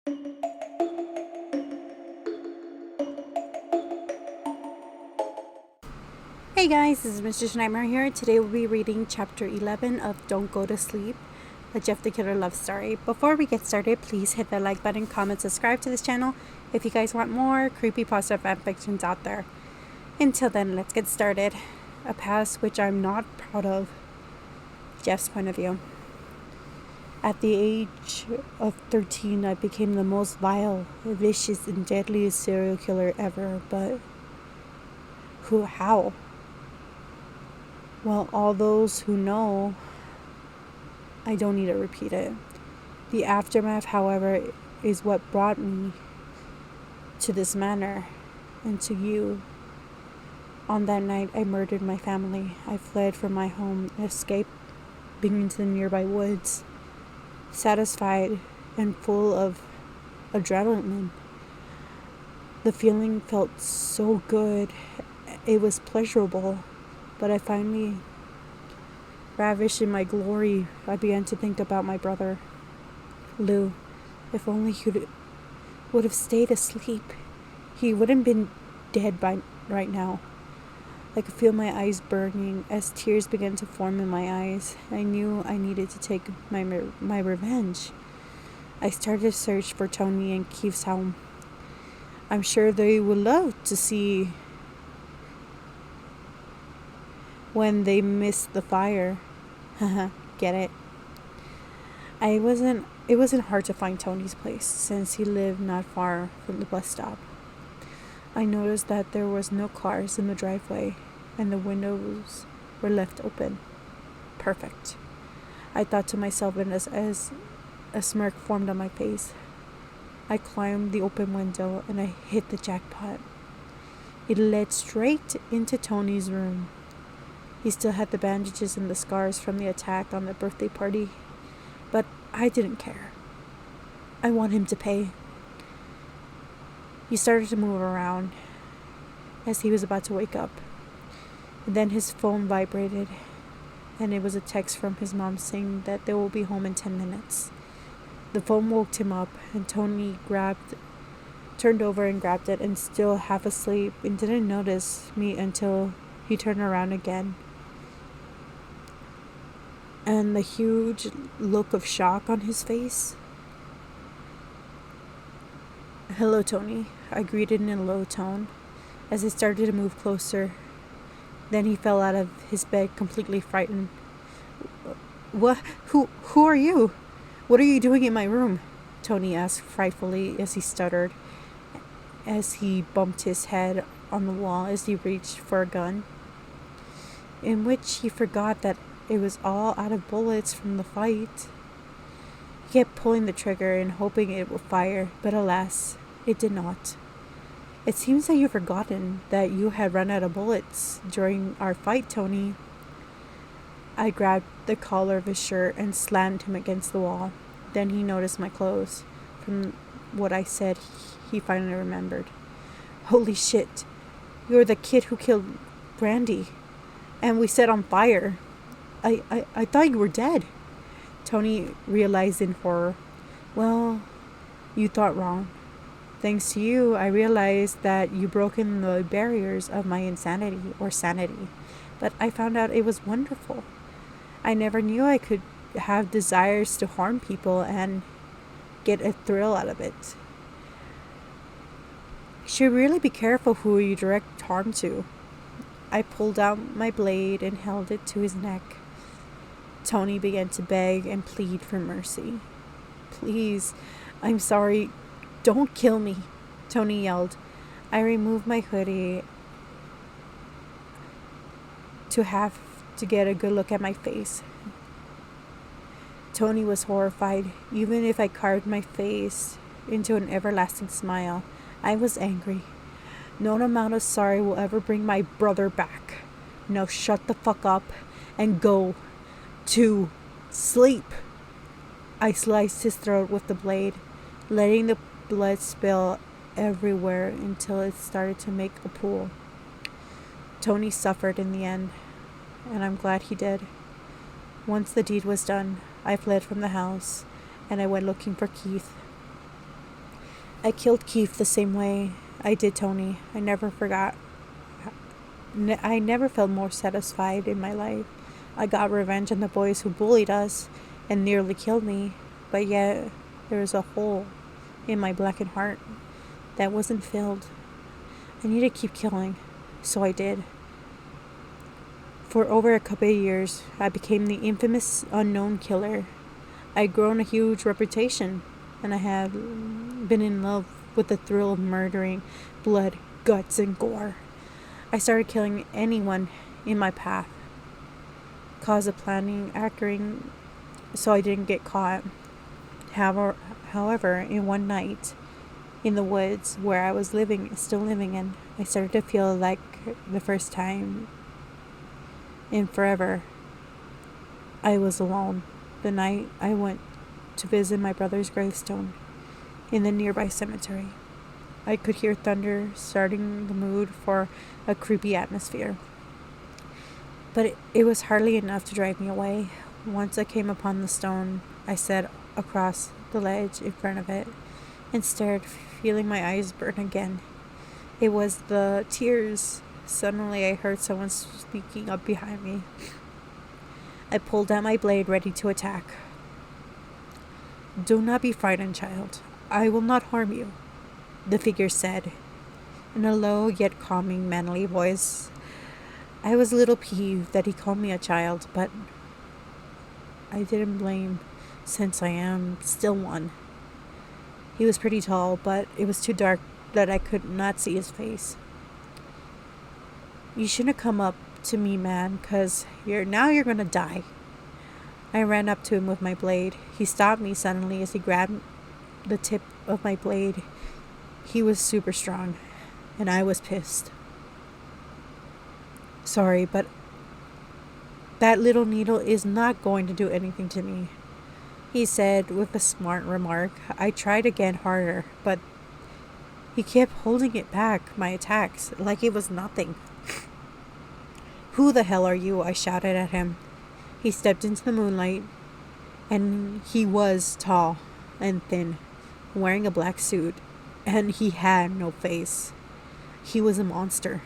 Hey guys, this is Mr. Nightmare here. Today we'll be reading chapter 11 of Don't Go to Sleep, a Jeff the Killer love story. Before we get started, please hit the like button, comment, subscribe to this channel if you guys want more creepypasta fanfictions out there. Until then, let's get started. A past which I'm not proud of. Jeff's point of view. At the age of 13, I became the most vile, vicious, and deadliest serial killer ever, but how? Well, all those who know, I don't need to repeat it. The aftermath, however, is what brought me to this manor and to you. On that night, I murdered my family. I fled from my home, escaping into the nearby woods, satisfied and full of adrenaline. The feeling felt so good. It was pleasurable. But I finally, ravished in my glory, I began to think about my brother, Lou. If only he would have stayed asleep, he wouldn't been dead by right now. I could feel my eyes burning as tears began to form in my eyes. I knew I needed to take my revenge. I started to search for Tony and Keith's home. I'm sure they would love to see when they missed the fire. Get it? It wasn't hard to find Tony's place since he lived not far from the bus stop. I noticed that there was no cars in the driveway and the windows were left open. Perfect. I thought to myself, and as a smirk formed on my face, I climbed the open window and I hit the jackpot. It led straight into Tony's room. He still had the bandages and the scars from the attack on the birthday party, but I didn't care. I want him to pay. He started to move around as he was about to wake up. And then his phone vibrated, and it was a text from his mom saying that they will be home in 10 minutes. The phone woke him up, and Tony turned over and grabbed it, and still half asleep, and didn't notice me until he turned around again. And the huge look of shock on his face. Hello, Tony, I greeted in a low tone as I started to move closer. Then he fell out of his bed completely frightened. What? Who are you? What are you doing in my room? Tony asked frightfully as he stuttered, as he bumped his head on the wall as he reached for a gun, in which he forgot that it was all out of bullets from the fight. He kept pulling the trigger and hoping it would fire, but alas, it did not. It seems that you've forgotten that you had run out of bullets during our fight, Tony. I grabbed the collar of his shirt and slammed him against the wall. Then he noticed my clothes. From what I said, he finally remembered. Holy shit, you're the kid who killed Brandy and we set on fire. I thought you were dead. Tony realized in horror. Well, you thought wrong. Thanks to you, I realized that you broken the barriers of my insanity or sanity. But I found out it was wonderful. I never knew I could have desires to harm people and get a thrill out of it. You should really be careful who you direct harm to. I pulled out my blade and held it to his neck. Tony began to beg and plead for mercy. Please, I'm sorry. Don't kill me, Tony yelled. I removed my hoodie to get a good look at my face. Tony was horrified. Even if I carved my face into an everlasting smile, I was angry. No amount of sorry will ever bring my brother back. Now shut the fuck up and go to sleep. I sliced his throat with the blade, letting the blood spill everywhere until it started to make a pool. Tony suffered in the end, and I'm glad he did. Once the deed was done, I fled from the house, and I went looking for Keith. I killed Keith the same way I did Tony. I never forgot. I never felt more satisfied in my life. I got revenge on the boys who bullied us and nearly killed me, but yet there was a hole in my blackened heart that wasn't filled. I needed to keep killing, so I did. For over a couple of years, I became the infamous unknown killer. I'd grown a huge reputation, and I had been in love with the thrill of murdering, blood, guts, and gore. I started killing anyone in my path, cause of planning, acting, so I didn't get caught. However, in one night, in the woods where I was still living in, I started to feel like the first time in forever I was alone. The night I went to visit my brother's gravestone in the nearby cemetery, I could hear thunder starting the mood for a creepy atmosphere. But it was hardly enough to drive me away. Once I came upon the stone, I sat across the ledge in front of it and stared, feeling my eyes burn again. It was the tears. Suddenly I heard someone speaking up behind me. I pulled out my blade, ready to attack. "Do not be frightened, child. I will not harm you," the figure said, in a low yet calming, manly voice. I was a little peeved that he called me a child, but I didn't blame, since I am still one. He was pretty tall, but it was too dark that I could not see his face. "You shouldn't come up to me, man, 'cause you're gonna die." I ran up to him with my blade. He stopped me suddenly as he grabbed the tip of my blade. He was super strong, and I was pissed. "Sorry, but that little needle is not going to do anything to me," he said with a smart remark. I tried again harder, but he kept holding it back, my attacks, like it was nothing. "Who the hell are you?" I shouted at him. He stepped into the moonlight, and he was tall and thin, wearing a black suit, and he had no face. He was a monster.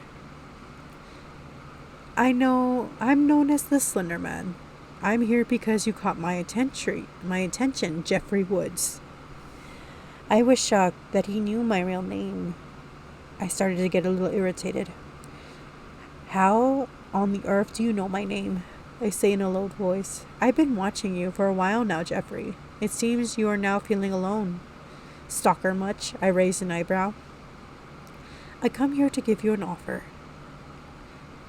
"I know, I'm known as the Slender Man. I'm here because you caught my attention, Jeffrey Woods." I was shocked that he knew my real name. I started to get a little irritated. "How on the earth do you know my name?" I say in a low voice. "I've been watching you for a while now, Jeffrey. It seems you are now feeling alone. Stalker much?" I raised an eyebrow. "I come here to give you an offer.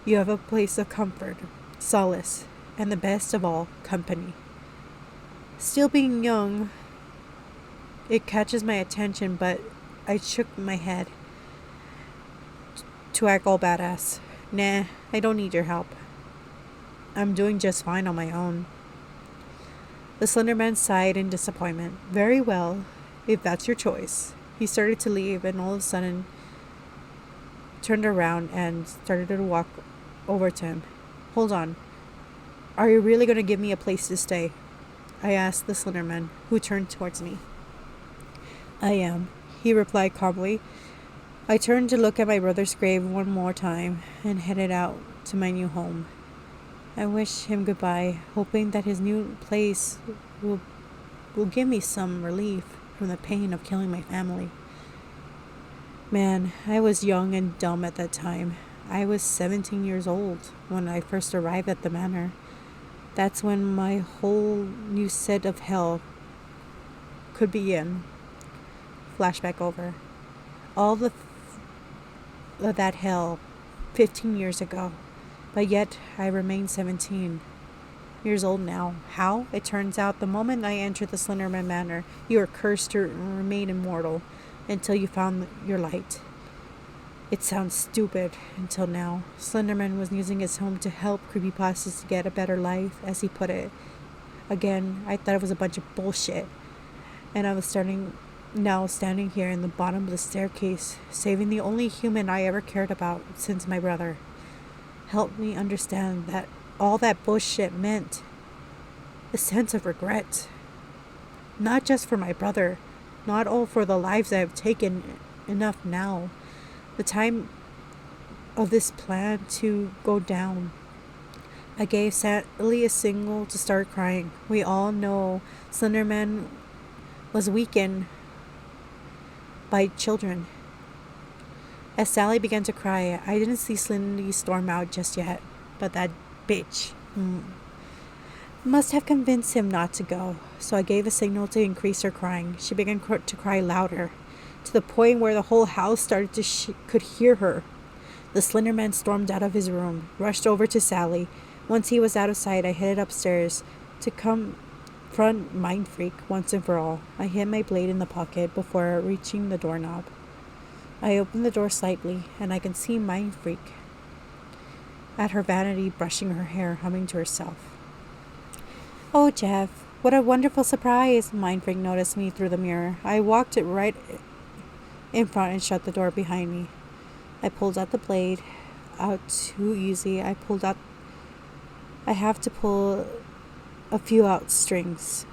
You have a place of comfort, solace, and the best of all, company. Still being young, it catches my attention, but I shook my head to act all badass. Nah, I don't need your help. I'm doing just fine on my own." The Slender Man sighed in disappointment. "Very well, if that's your choice." He started to leave, and all of a sudden turned around and started to walk over to him. "Hold on. Are you really going to give me a place to stay?" I asked the Slender Man, who turned towards me. "I am," he replied calmly. I turned to look at my brother's grave one more time and headed out to my new home. I wished him goodbye, hoping that his new place will give me some relief from the pain of killing my family. Man, I was young and dumb at that time. I was 17 years old when I first arrived at the manor. That's when my whole new set of hell could begin. Flashback over. All of that hell 15 years ago. But yet, I remain 17 years old now. How? It turns out the moment I entered the Slender Man Manor, you were cursed to remain immortal until you found your light. It sounds stupid until now. Slender Man was using his home to help creepypastas to get a better life, as he put it. Again, I thought it was a bunch of bullshit. And I was standing here in the bottom of the staircase, saving the only human I ever cared about since my brother. Helped me understand that all that bullshit meant a sense of regret. Not just for my brother, Not all for the lives I have taken. Enough now. The time of this plan to go down. I gave Sally a signal to start crying. We all know Slender Man was weakened by children. As Sally began to cry, I didn't see Slindy storm out just yet, but that bitch must have convinced him not to go, so I gave a signal to increase her crying. She began to cry louder, to the point where the whole house started to could hear her. The Slender Man stormed out of his room, rushed over to Sally. Once he was out of sight, I headed upstairs to confront Mind Freak once and for all. I hid my blade in the pocket before reaching the doorknob. I opened the door slightly, and I can see Mind Freak at her vanity brushing her hair, humming to herself. "Oh, Jeff, what a wonderful surprise!" Mind Freak noticed me through the mirror. I walked it right in front and shut the door behind me. I pulled out the blade out too easy. I have to pull a few out strings.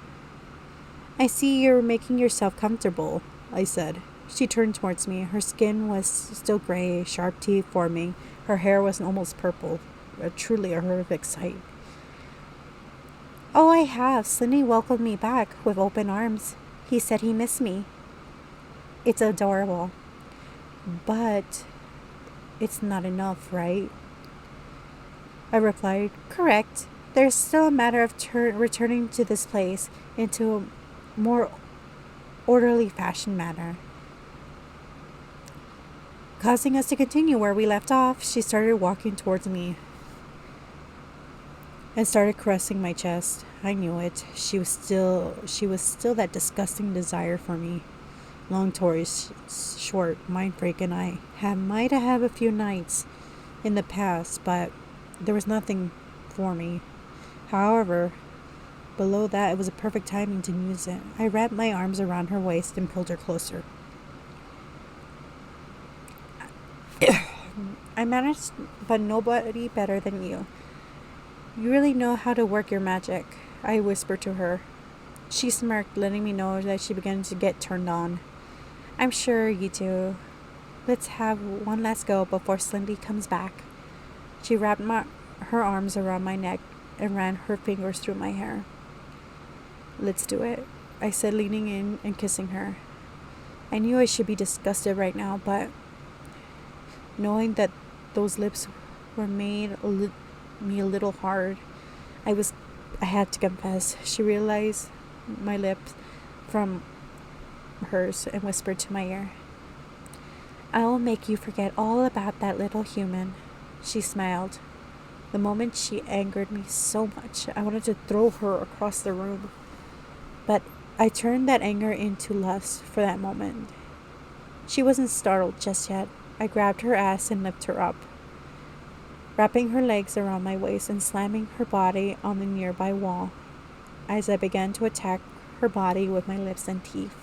"I see you're making yourself comfortable," I said. She turned towards me. Her skin was still gray, sharp teeth forming. Her hair was almost purple. Truly a horrific sight. "Oh, I have. Slindy welcomed me back with open arms. He said he missed me." "It's adorable. But it's not enough, right?" I replied. "Correct. There's still a matter of returning to this place into a more orderly fashion manner." Causing us to continue where we left off, she started walking towards me and started caressing my chest. I knew it. She was still that disgusting desire for me. Long story short, Mind Freak and I might have had a few nights in the past, but there was nothing for me. However, below that, it was a perfect timing to use it. I wrapped my arms around her waist and pulled her closer. "I managed, but nobody better than you. You really know how to work your magic," I whispered to her. She smirked, letting me know that she began to get turned on. "I'm sure you do. Let's have one last go before Slindy comes back." She wrapped her arms around my neck and ran her fingers through my hair. "Let's do it," I said, leaning in and kissing her. I knew I should be disgusted right now, but knowing that those lips were made me a little hard, I had to confess. She realized my lips from hers and whispered to my ear, "I will make you forget all about that little human." She smiled. The moment she angered me so much, I wanted to throw her across the room. But I turned that anger into lust for that moment. She wasn't startled just yet. I grabbed her ass and lifted her up, wrapping her legs around my waist and slamming her body on the nearby wall as I began to attack her body with my lips and teeth.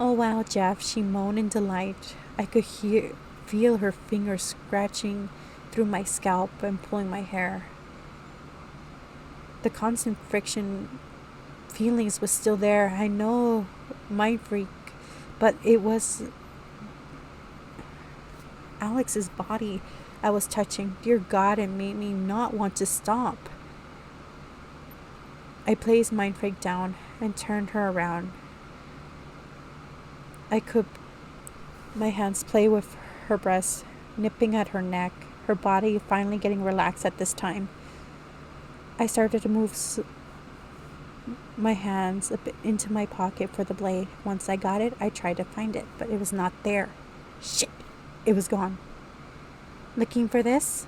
"Oh wow, Jeff," she moaned in delight. I could feel her fingers scratching through my scalp and pulling my hair. The constant friction feelings was still there. I know, Mind Freak, but it was Alex's body I was touching. Dear God, it made me not want to stop. I placed Mind Freak down and turned her around. I could my hands play with her breasts, nipping at her neck, her body finally getting relaxed at this time. I started to move my hands a bit into my pocket for the blade. Once I got it, I tried to find it, but it was not there. Shit! It was gone. "Looking for this?"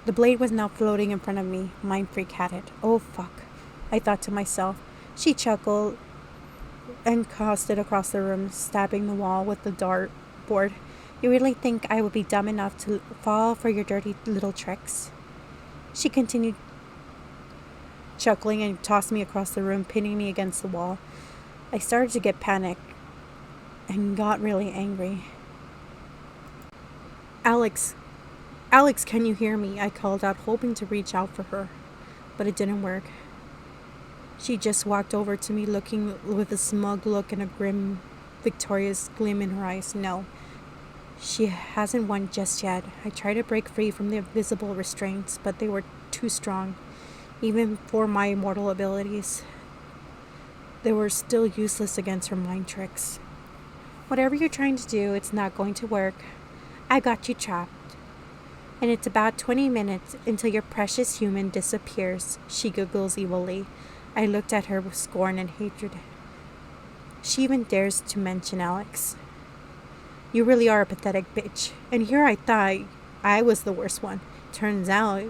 The blade was now floating in front of me. Mind Freak had it. Oh fuck, I thought to myself. She chuckled and tossed it across the room, stabbing the wall with the dartboard. "You really think I would be dumb enough to fall for your dirty little tricks?" She continued chuckling and tossed me across the room, pinning me against the wall. I started to get panicked and got really angry. Alex, can you hear me?" I called out, hoping to reach out for her, but it didn't work. She just walked over to me, looking with a smug look and a grim, victorious gleam in her eyes. No, she hasn't won just yet. I tried to break free from the invisible restraints, but they were too strong. Even for my immortal abilities, they were still useless against her mind tricks. Whatever you're trying to do, it's not going to work. I got you trapped. And it's about 20 minutes until your precious human disappears, she giggles evilly. I looked at her with scorn and hatred. She even dares to mention Alex. You really are a pathetic bitch. And here I thought I was the worst one. Turns out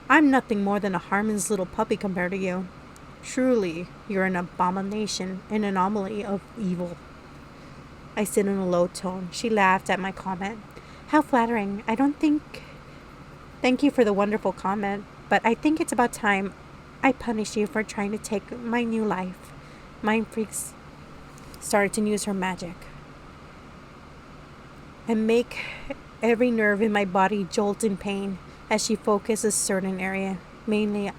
I'm nothing more than a harmless little puppy compared to you. Truly, you're an abomination, an anomaly of evil. I said in a low tone. She laughed at my comment. How flattering. Thank you for the wonderful comment, but I think it's about time I punish you for trying to take my new life. Mind freaks started to use her magic and make every nerve in my body jolt in pain as she focused a certain area, mainly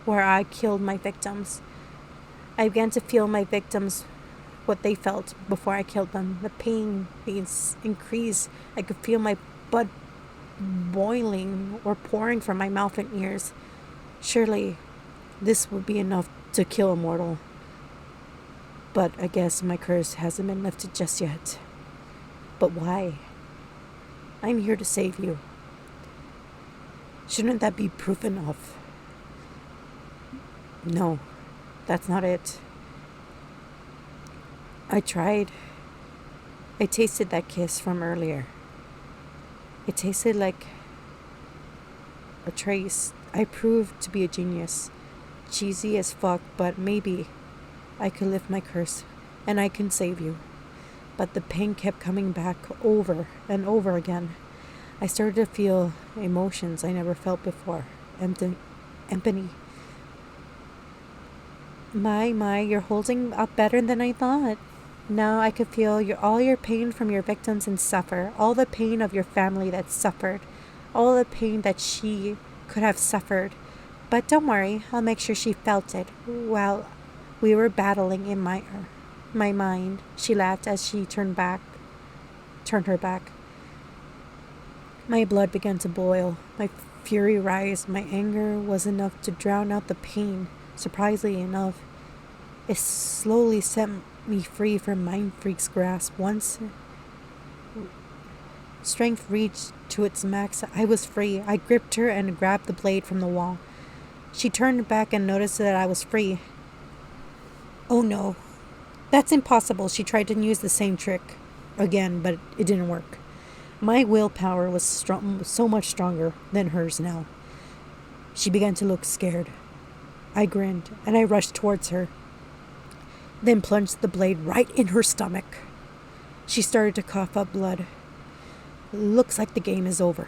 where I killed my victims. I began to feel my victims what they felt before I killed them. The pain increased. I could feel my blood boiling or pouring from my mouth and ears. Surely this would be enough to kill a mortal. But I guess my curse hasn't been lifted just yet. But why? I'm here to save you. Shouldn't that be proof enough? No, that's not it. I tried. I tasted that kiss from earlier. It tasted like a trace. I proved to be a genius. Cheesy as fuck, but maybe I could lift my curse and I can save you. But the pain kept coming back over and over again. I started to feel emotions I never felt before. Empathy. My, you're holding up better than I thought. Now I could feel all your pain from your victims and suffer. All the pain of your family that suffered. All the pain that she could have suffered. But don't worry, I'll make sure she felt it. While we were battling in my mind. She laughed as she turned her back. My blood began to boil. My fury rised. My anger was enough to drown out the pain. Surprisingly enough, it slowly set me free from Mind Freak's grasp. Once strength reached to its max, I was free. I gripped her and grabbed the blade from the wall. She turned back and noticed that I was free. Oh no, that's impossible. She tried to use the same trick again, but it didn't work. My willpower was so much stronger than hers now. She began to look scared. I grinned, and I rushed towards her, then plunged the blade right in her stomach. She started to cough up blood. Looks like the game is over,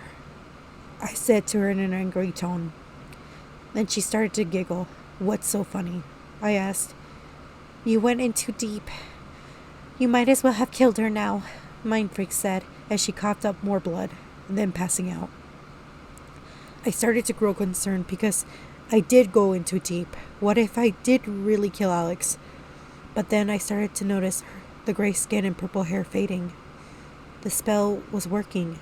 I said to her in an angry tone. Then she started to giggle. What's so funny? I asked. You went in too deep. You might as well have killed her now, Mind Freak said as she coughed up more blood, then passing out. I started to grow concerned because I did go in too deep. What if I did really kill Alex? But then I started to notice the gray skin and purple hair fading. The spell was working.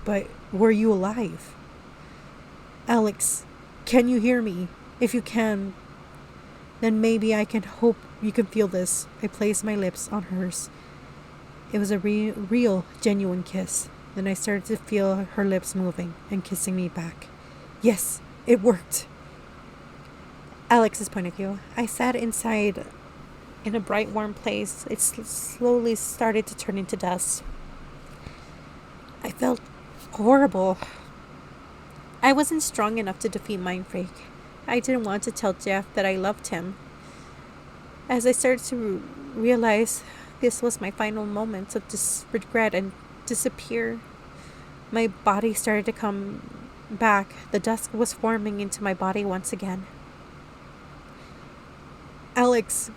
But were you alive? Alex, can you hear me? If you can, then maybe I can hope you can feel this. I placed my lips on hers. It was a real, genuine kiss. Then I started to feel her lips moving and kissing me back. Yes, it worked. Alex's point of view. I sat inside in a bright, warm place. It slowly started to turn into dust. I felt horrible. I wasn't strong enough to defeat Mind Freak. I didn't want to tell Jeff that I loved him. As I started to realize this was my final moments of regret and disappear, my body started to come back. The dust was forming into my body once again. Alex,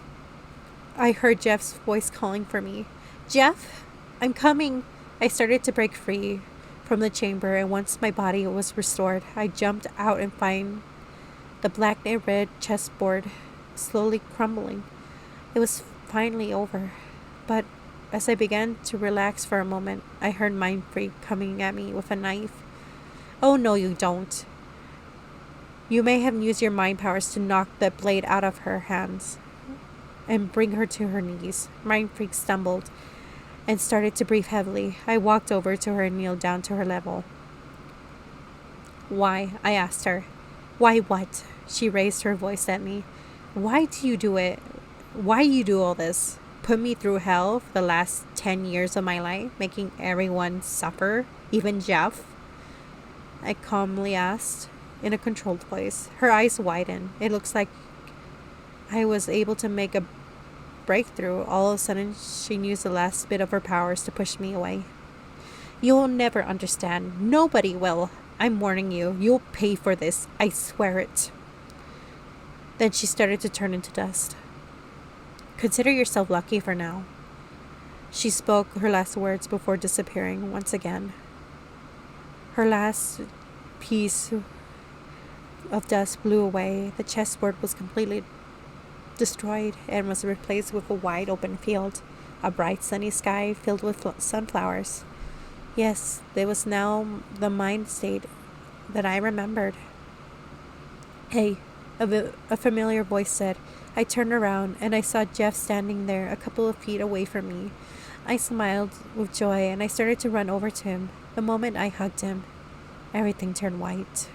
I heard Jeff's voice calling for me. Jeff, I'm coming. I started to break free from the chamber, and once my body was restored, I jumped out and the black and red chessboard slowly crumbling. It was finally over. But as I began to relax for a moment, I heard Mind Freak coming at me with a knife. Oh no, you don't. You may have used your mind powers to knock the blade out of her hands and bring her to her knees. Mind Freak stumbled and started to breathe heavily. I walked over to her and kneeled down to her level. Why? I asked her. Why what? She raised her voice at me. Why do you do it? Why you do all this? Put me through hell for the last 10 years of my life, making everyone suffer, even Jeff? I calmly asked in a controlled voice. Her eyes widened. It looks like I was able to make a breakthrough. All of a sudden, she used the last bit of her powers to push me away. You'll never understand. Nobody will. I'm warning you. You'll pay for this. I swear it. Then she started to turn into dust. Consider yourself lucky for now. She spoke her last words before disappearing once again. Her last piece of dust blew away. The chessboard was completely destroyed and was replaced with a wide open field, a bright sunny sky filled with sunflowers. Yes, there was now the mind state that I remembered. Hey, a familiar voice said. I turned around and I saw Jeff standing there a couple of feet away from me. I smiled with joy and I started to run over to him. The moment I hugged him, everything turned white.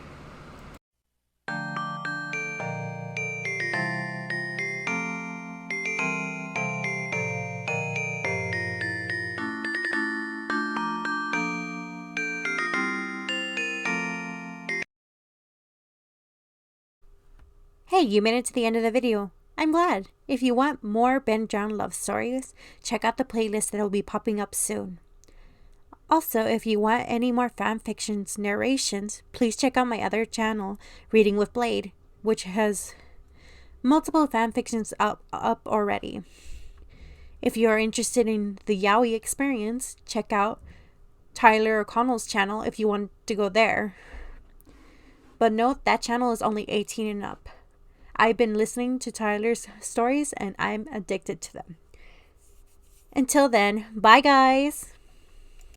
Hey, you made it to the end of the video. I'm glad. If you want more Ben Drowned love stories, check out the playlist that will be popping up soon. Also, if you want any more fanfictions narrations, please check out my other channel, Reading with Blade, which has multiple fanfictions up already. If you are interested in the yaoi experience, check out Tyler O'Connell's channel if you want to go there. But note that channel is only 18 and up. I've been listening to Tyler's stories and I'm addicted to them. Until then, bye guys!